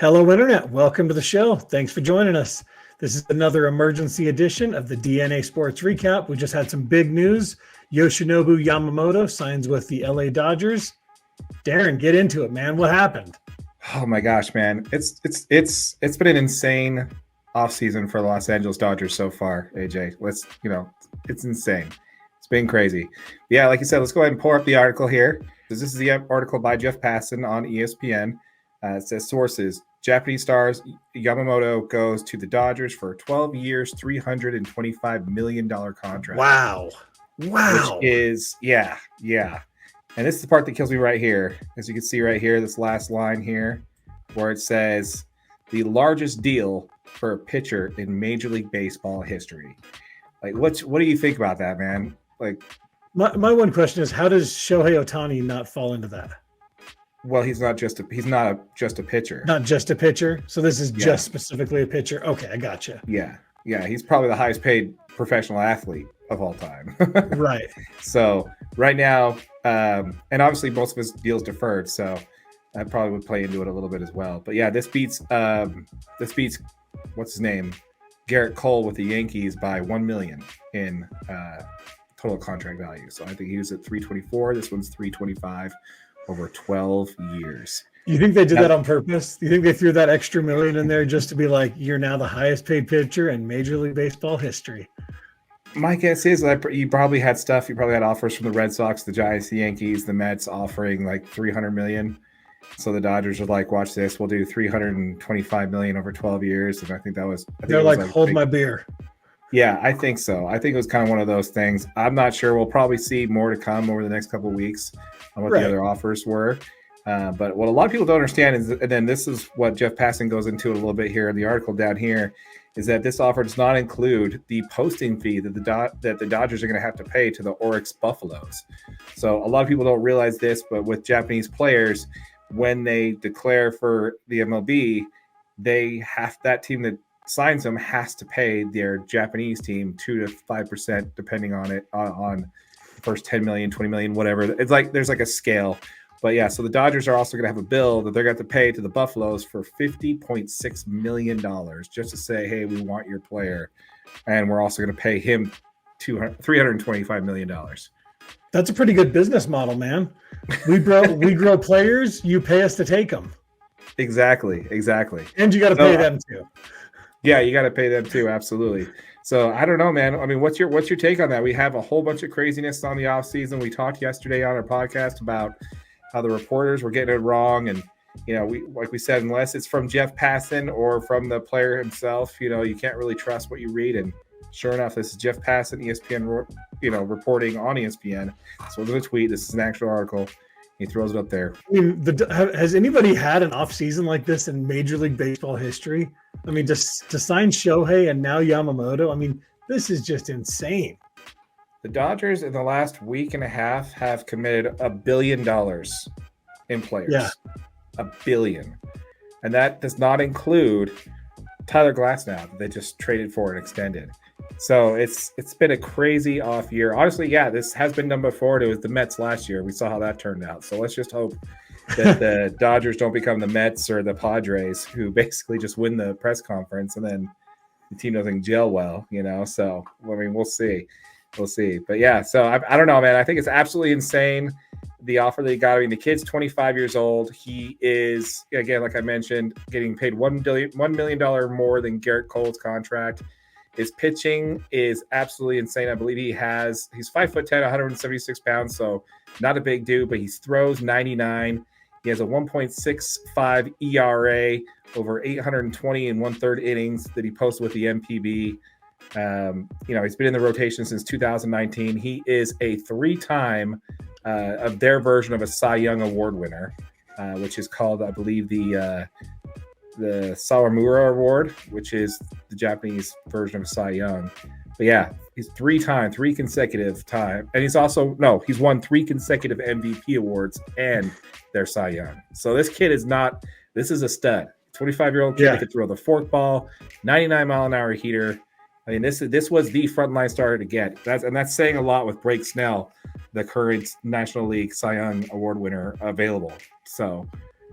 Hello, Internet. Welcome to the show. Thanks for joining us. This is another emergency edition of the DNA Sports Recap. We just had some big news. Yoshinobu Yamamoto signs with the LA Dodgers. Darren, get into it, man. What happened? Oh my gosh, man. It's been an insane offseason for the Los Angeles Dodgers so far, AJ. It's insane. It's been crazy. Yeah, like you said, let's go ahead and pull up the article here. This is the article by Jeff Passan on ESPN. It says sources: Japanese stars Yamamoto goes to the Dodgers for a 12 years, $325 million contract. Wow. Which is, yeah. And this is the part that kills me right here. As you can see right here, this last line here, where it says the largest deal for a pitcher in Major League Baseball history. Like, what do you think about that, man? Like, my one question is, how does Shohei Ohtani not fall into that? Well, he's not just a pitcher. Not just a pitcher. So this is just specifically a pitcher. Okay, I gotcha. Yeah. He's probably the highest paid professional athlete of all time. Right. So right now, and obviously most of his deals deferred, so that probably would play into it a little bit as well. But yeah, this beats what's his name, Garrett Cole with the Yankees by $1 million in total contract value. So I think he was at 324. This one's 325 over 12 years. You think they did that on purpose? You think they threw that extra million in there just to be like, you're now the highest paid pitcher in Major League Baseball history? My guess is that you probably had stuff. You probably had offers from the Red Sox, the Giants, the Yankees, the Mets offering like $300 million. So the Dodgers are like, watch this. We'll do $325 million over 12 years. And I think they're like, hold my beer. Yeah, I think so. I think it was kind of one of those things. I'm not sure. We'll probably see more to come over the next couple of weeks on what the other offers were. But what a lot of people don't understand is, and then this is what Jeff Passan goes into a little bit here in the article down here, is that this offer does not include the posting fee that the Dodgers are going to have to pay to the Oryx Buffaloes. So a lot of people don't realize this, but with Japanese players, when they declare for the MLB, that team that signs them has to pay their Japanese team 2 to 5%, depending on the first 10 million, 20 million, whatever. It's like there's like a scale. But yeah, so the Dodgers are also going to have a bill that they're going to have to pay to the Buffaloes for $50.6 million just to say, hey, we want your player. And we're also going to pay him $325 million. That's a pretty good business model, man. We grow players, you pay us to take them. Exactly. And you got to pay them too. Yeah, you got to pay them too. Absolutely. So I don't know, man. I mean, what's your take on that? We have a whole bunch of craziness on the offseason. We talked yesterday on our podcast about how the reporters were getting it wrong. And, like we said, unless it's from Jeff Passan or from the player himself, you can't really trust what you read. And sure enough, this is Jeff Passan, ESPN, reporting on ESPN. So we're going to tweet. This is an actual article. He throws it up there. I mean, has anybody had an offseason like this in Major League Baseball history? I mean, just to sign Shohei and now Yamamoto, I mean, this is just insane. The Dodgers in the last week and a half have committed $1 billion in players. Yeah. $1 billion. And that does not include Tyler Glasnow that they just traded for and extended. So it's been a crazy off year. Honestly, yeah, this has been done before. It was the Mets last year. We saw how that turned out. So let's just hope that the Dodgers don't become the Mets or the Padres, who basically just win the press conference and then the team doesn't gel well, So, I mean, we'll see. But yeah, so I don't know, man. I think it's absolutely insane, the offer that he got. I mean, the kid's 25 years old. He is, again, like I mentioned, getting paid $1 million more than Garrett Cole's contract. His pitching is absolutely insane. I believe he's 5'10", 176 pounds, so not a big dude, but he throws 99. He has a 1.65 ERA over 820 and 1/3 innings that he posted with the MPB. He's been in the rotation since 2019. He is a 3-time of their version of a Cy Young Award winner, which is called, I believe, the Sawamura Award, which is the Japanese version of Cy Young. But yeah, he's 3 consecutive time. And he's won 3 consecutive MVP awards and their Cy Young. So this kid is a stud. 25-year-old kid that could throw the forkball, 99-mile-an-hour heater. I mean, this was the frontline starter to get. That's saying a lot with Blake Snell, the current National League Cy Young Award winner, available. So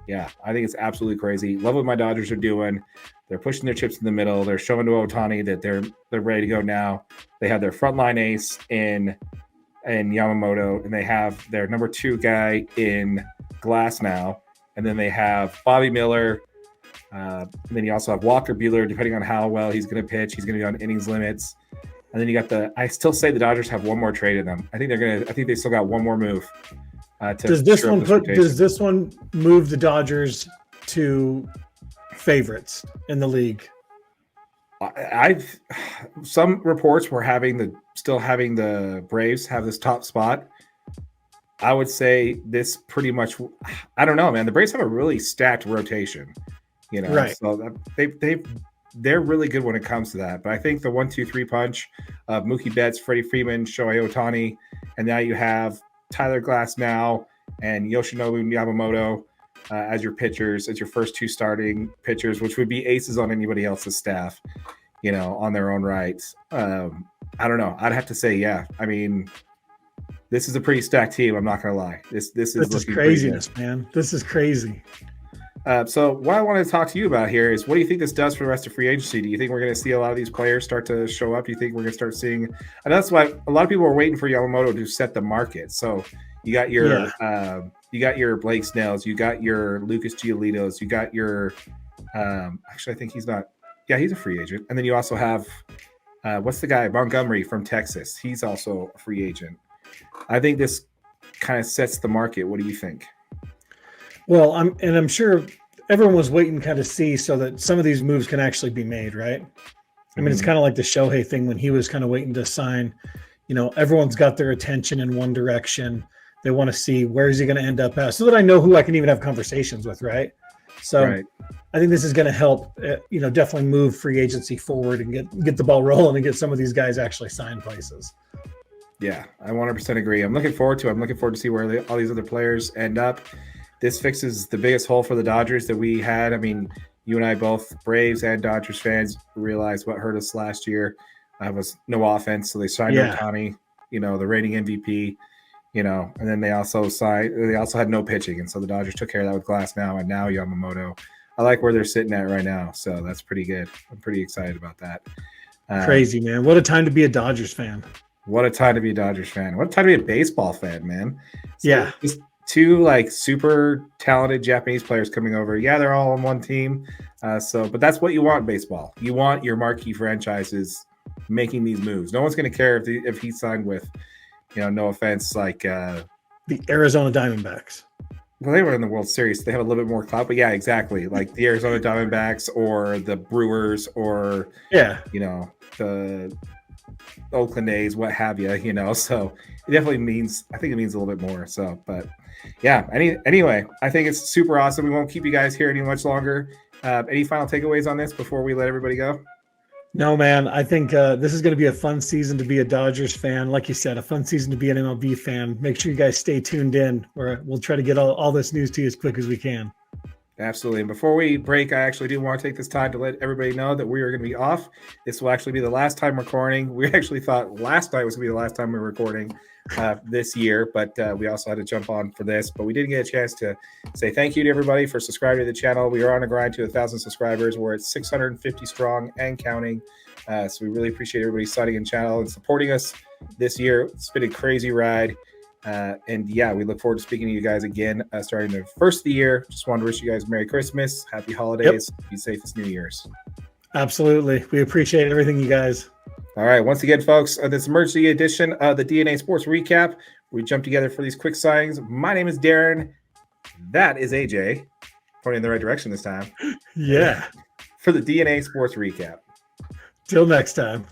Yeah, I think it's absolutely crazy. Love what my Dodgers are doing. They're pushing their chips in the middle. They're showing to Ohtani that they're ready to go now. They have their frontline ace in Yamamoto, and they have their number 2 guy in Glass now. And then they have Bobby Miller. And then you also have Walker Buehler, depending on how well he's going to pitch. He's going to be on innings limits. And then you got I still say the Dodgers have one more trade in them. I think they still got one more move. Does this one move the Dodgers to favorites in the league? Some reports were still having the Braves have this top spot. I would say this pretty much. I don't know, man. The Braves have a really stacked rotation, right? So they're really good when it comes to that. But I think the 1-2-3 punch of Mookie Betts, Freddie Freeman, Shohei Ohtani, and now you have Tyler Glass now and Yoshinobu Yamamoto as your pitchers, as your first 2 starting pitchers, which would be aces on anybody else's staff, on their own rights. I don't know. I'd have to say, yeah. I mean, this is a pretty stacked team. I'm not going to lie. This is craziness, man. This is crazy. So what I wanted to talk to you about here is, what do you think this does for the rest of free agency? Do you think we're going to see a lot of these players start to show up? Do you think we're going to start seeing? And that's why a lot of people are waiting for Yamamoto to set the market. So you got your Blake Snells, you got your Lucas Giolito's, you got your actually, I think he's not. Yeah, he's a free agent. And then you also have what's the guy, Montgomery from Texas? He's also a free agent. I think this kind of sets the market. What do you think? Well, I'm sure everyone was waiting kind of see so that some of these moves can actually be made, right? I mean, it's kind of like the Shohei thing when he was kind of waiting to sign. Everyone's got their attention in one direction. They want to see where is he going to end up at, so that I know who I can even have conversations with, right? So right. I think this is going to help, definitely move free agency forward and get the ball rolling and get some of these guys actually signed places. Yeah, I 100% agree. I'm looking forward to see where all these other players end up. This fixes the biggest hole for the Dodgers that we had. I mean, you and I both, Braves and Dodgers fans, realized what hurt us last year was no offense. So they signed Ohtani, the reigning MVP, and then they also had no pitching. And so the Dodgers took care of that with Glass now, and now Yamamoto. I like where they're sitting at right now. So that's pretty good. I'm pretty excited about that. Crazy, man. What a time to be a Dodgers fan. What a time to be a Dodgers fan. What a time to be a baseball fan, man. So yeah. Just 2 super talented Japanese players coming over. Yeah, they're all on one team. But that's what you want in baseball. You want your marquee franchises making these moves. No one's going to care if he signed with, no offense, like the Arizona Diamondbacks. Well, they were in the World Series. They have a little bit more clout, but yeah, exactly. Like the Arizona Diamondbacks or the Brewers or the Oakland A's, what have you, So it definitely means a little bit more. So, but yeah. Anyway, I think it's super awesome. We won't keep you guys here any much longer. Any final takeaways on this before we let everybody go? No, man. I think this is going to be a fun season to be a Dodgers fan. Like you said, a fun season to be an MLB fan. Make sure you guys stay tuned in, where we'll try to get all this news to you as quick as we can. Absolutely. And before we break, I actually do want to take this time to let everybody know that we are going to be off. This will actually be the last time recording. We actually thought last night was going to be the last time we were recording this year, but we also had to jump on for this. But we didn't get a chance to say thank you to everybody for subscribing to the channel. We are on a grind to 1,000 subscribers. We're at 650 strong and counting. So we really appreciate everybody signing in channel and supporting us this year. It's been a crazy ride. And yeah, we look forward to speaking to you guys again starting the first of the year. Just wanted to wish you guys Merry Christmas, Happy Holidays, Be safe this New Year's. Absolutely. We appreciate everything, you guys. All right. Once again, folks, this emergency edition of the DNA Sports Recap, we jump together for these quick signings. My name is Darren. That is AJ. Pointing in the right direction this time. Yeah. For the DNA Sports Recap. Till next time.